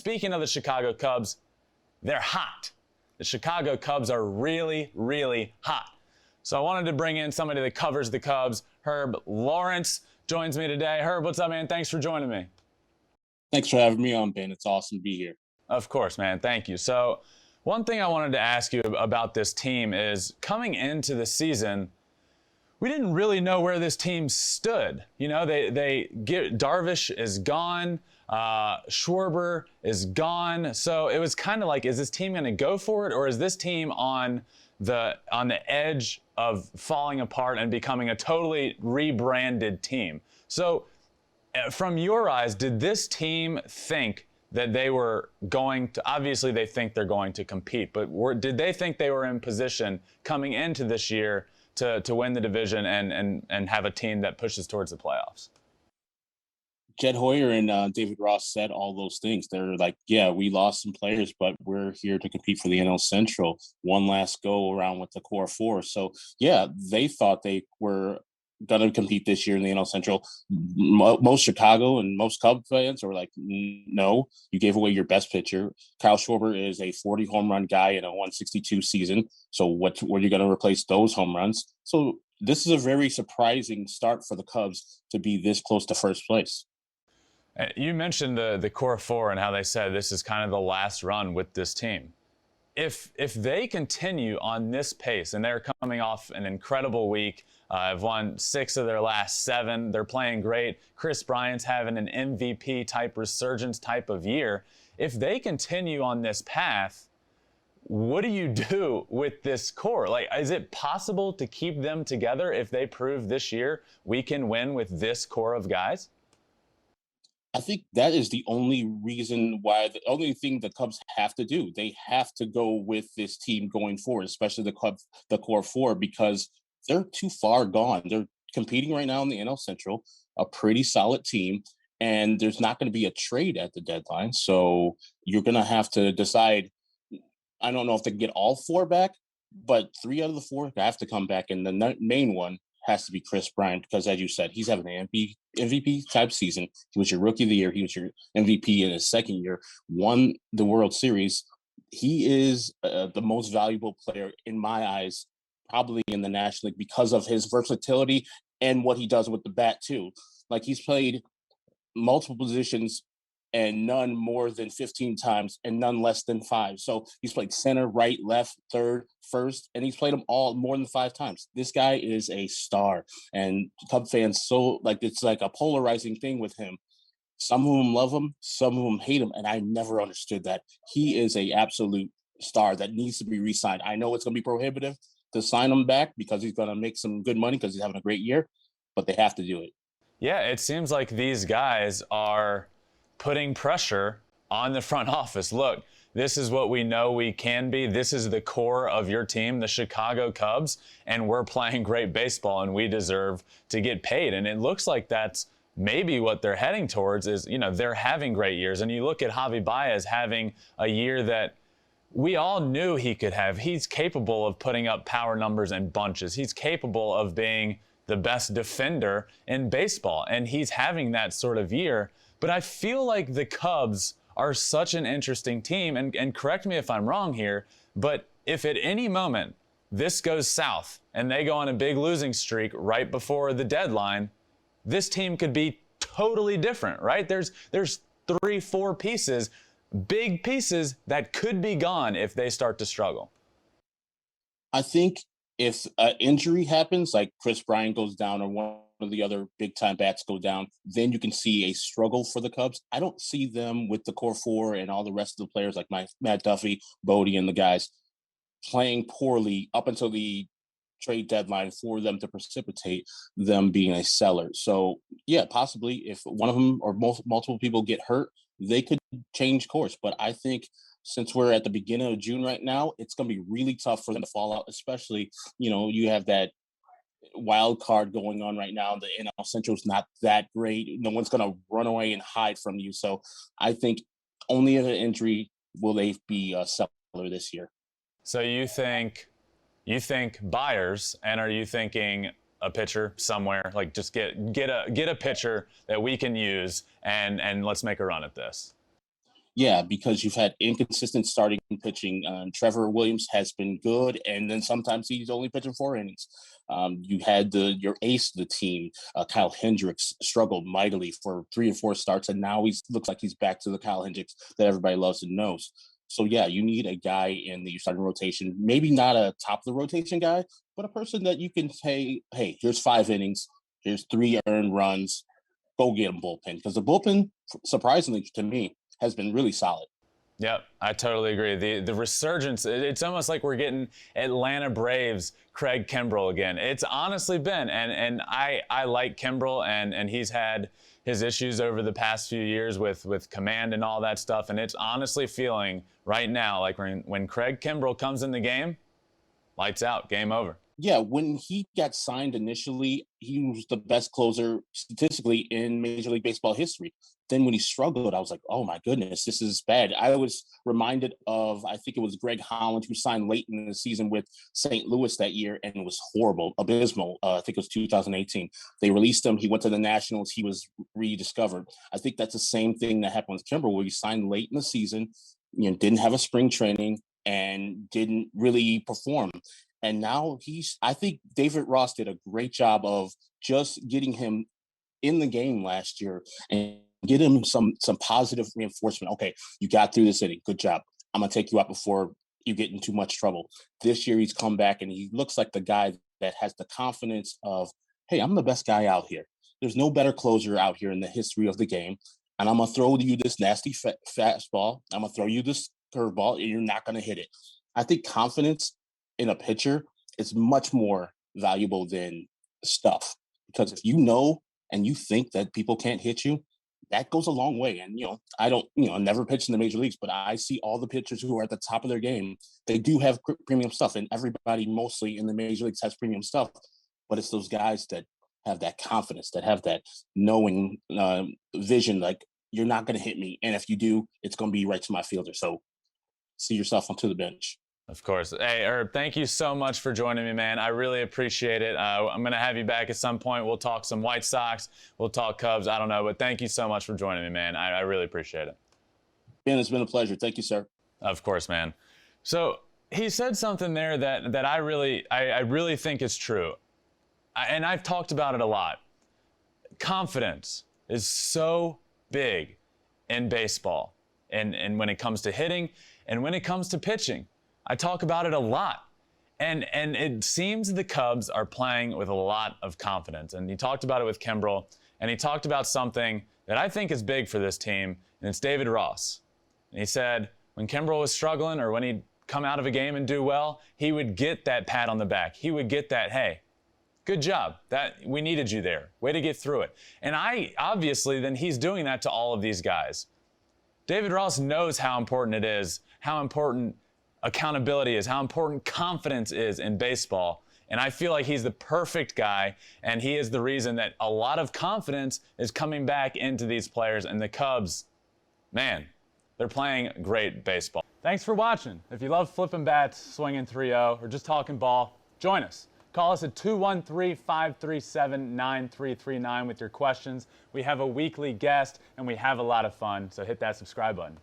speaking of the Chicago Cubs, they're hot. The Chicago Cubs are really, really hot. So I wanted to bring in somebody that covers the Cubs. Herb Lawrence joins me today. Herb, what's up, man? Thanks for joining me. Thanks for having me on, Ben. It's awesome to be here. Of course, man. Thank you. So one thing I wanted to ask you about this team is coming into the season, we didn't really know where this team stood. You know, Darvish is gone. Schwarber is gone. So it was kind of like, is this team going to go for it, or is this team on the edge of falling apart and becoming a totally rebranded team? So from your eyes, did this team think that they were going to, obviously they think they're going to compete, but did they think they were in position coming into this year to win the division and have a team that pushes towards the playoffs? Jed Hoyer and David Ross said all those things. They're like, yeah, we lost some players, but we're here to compete for the NL Central. One last go around with the core four. So, yeah, they thought they were going to compete this year in the NL Central. Most Chicago and most Cubs fans are like, no, you gave away your best pitcher. Kyle Schwarber is a 40 home run guy in a 162 season. So what are you going to replace those home runs? So this is a very surprising start for the Cubs to be this close to first place. You mentioned the core four and how they said this is kind of the last run with this team. If they continue on this pace, and they're coming off an incredible week, have won 6 of their last 7. They're playing great. Kris Bryant's having an MVP type resurgence type of year. If they continue on this path, what do you do with this core? Like, is it possible to keep them together if they prove this year we can win with this core of guys? I think that is the only reason why, the only thing the Cubs have to do. They have to go with this team going forward, especially the core four, because they're too far gone. They're competing right now in the NL Central, a pretty solid team, and there's not going to be a trade at the deadline. So you're going to have to decide. I don't know if they can get all 4 back, but 3 out of the 4 have to come back, and the main one has to be Kris Bryant, because as you said, he's having an MVP type season. He was your rookie of the year. He was your MVP in his second year, won the World Series. He is the most valuable player in my eyes, probably in the National League, because of his versatility and what he does with the bat too. Like, he's played multiple positions and none more than 15 times and none less than 5. So he's played center, right, left, third, first, and he's played them all more than 5 times. This guy is a star, and Cub fans, so like, it's like a polarizing thing with him. Some of them love him, some of them hate him, and I never understood that. He is a absolute star that needs to be re-signed. I know it's going to be prohibitive to sign him back because he's going to make some good money because he's having a great year, but they have to do it. Yeah, it seems like these guys are putting pressure on the front office. Look, this is what we know we can be. This is the core of your team, the Chicago Cubs, and we're playing great baseball, and we deserve to get paid. And it looks like that's maybe what they're heading towards is, you know, they're having great years. And you look at Javier Báez having a year that we all knew he could have. He's capable of putting up power numbers in bunches. He's capable of being the best defender in baseball, and he's having that sort of year. But I feel like the Cubs are such an interesting team, and correct me if I'm wrong here, but if at any moment this goes south and they go on a big losing streak right before the deadline, this team could be totally different, right? There's 3-4 pieces, big pieces that could be gone if they start to struggle. I think if an injury happens, like Kris Bryant goes down or one of the other big-time bats go down, then you can see a struggle for the Cubs. I don't see them with the core four and all the rest of the players like Matt Duffy, Bodie, and the guys playing poorly up until the trade deadline for them to precipitate them being a seller. So, yeah, possibly if one of them or multiple people get hurt, they could change course. But I think since we're at the beginning of June right now, it's going to be really tough for them to fall out, especially, you have that wild card going on right now. The NL Central is not that great. No one's going to run away and hide from you. So I think only in an injury will they be a seller this year. So you think buyers, and are you thinking a pitcher somewhere? Like, just get a pitcher that we can use and let's make a run at this. Yeah, because you've had inconsistent starting pitching. Trevor Williams has been good, and then sometimes he's only pitching 4 innings. You had your ace of the team, Kyle Hendricks, struggled mightily for 3 or 4 starts, and now he looks like he's back to the Kyle Hendricks that everybody loves and knows. So yeah, you need a guy in the starting rotation, maybe not a top of the rotation guy, but a person that you can say, hey, here's 5 innings, here's 3 earned runs, go get him bullpen, because the bullpen, surprisingly to me, has been really solid. Yep, I totally agree. The resurgence, it's almost like we're getting Atlanta Braves Craig Kimbrell again. It's honestly been, and I like Kimbrell, and he's had his issues over the past few years with command and all that stuff, and it's honestly feeling right now like when Craig Kimbrell comes in the game, lights out, game over. Yeah, when he got signed initially, he was the best closer statistically in Major League Baseball history. Then when he struggled, I was like, oh my goodness, this is bad. I was reminded of, I think it was Greg Holland, who signed late in the season with St. Louis that year, and it was horrible, abysmal. I think it was 2018. They released him. He went to the Nationals. He was rediscovered. I think that's the same thing that happened with Kimbrel, where he signed late in the season, didn't have a spring training and didn't really perform. And now I think David Ross did a great job of just getting him in the game last year and get him some positive reinforcement. Okay, you got through this inning. Good job. I'm going to take you out before you get in too much trouble. This year he's come back and he looks like the guy that has the confidence of, hey, I'm the best guy out here. There's no better closer out here in the history of the game. And I'm going to throw you this nasty fastball. I'm going to throw you this curveball and you're not going to hit it. I think confidence in a pitcher is much more valuable than stuff, because if you know and you think that people can't hit you, that goes a long way. And I don't never pitch in the major leagues, but I see all the pitchers who are at the top of their game. They do have premium stuff, and everybody mostly in the major leagues has premium stuff, but it's those guys that have that confidence, that have that knowing vision, like, you're not going to hit me, and if you do, it's going to be right to my fielder. So see yourself onto the bench. Of course. Hey, Herb, thank you so much for joining me, man. I really appreciate it. I'm going to have you back at some point. We'll talk some White Sox. We'll talk Cubs. I don't know, but thank you so much for joining me, man. I really appreciate it. Ben, it's been a pleasure. Thank you, sir. Of course, man. So he said something there that I really think is true. And I've talked about it a lot. Confidence is so big in baseball, and when it comes to hitting and when it comes to pitching. I talk about it a lot. And it seems the Cubs are playing with a lot of confidence. And he talked about it with Kimbrel, and he talked about something that I think is big for this team, and it's David Ross. And he said when Kimbrel was struggling, or when he'd come out of a game and do well, he would get that pat on the back. He would get that, hey, good job. That we needed you there. Way to get through it. And then he's doing that to all of these guys. David Ross knows how important it is, how important accountability is, how important confidence is in baseball. And I feel like he's the perfect guy, and he is the reason that a lot of confidence is coming back into these players. And the Cubs, man, they're playing great baseball. Thanks for watching. If you love flipping bats, swinging 3-0, or just talking ball, join us. Call us at 213-537-9339 with your questions. We have a weekly guest, and we have a lot of fun, so hit that subscribe button.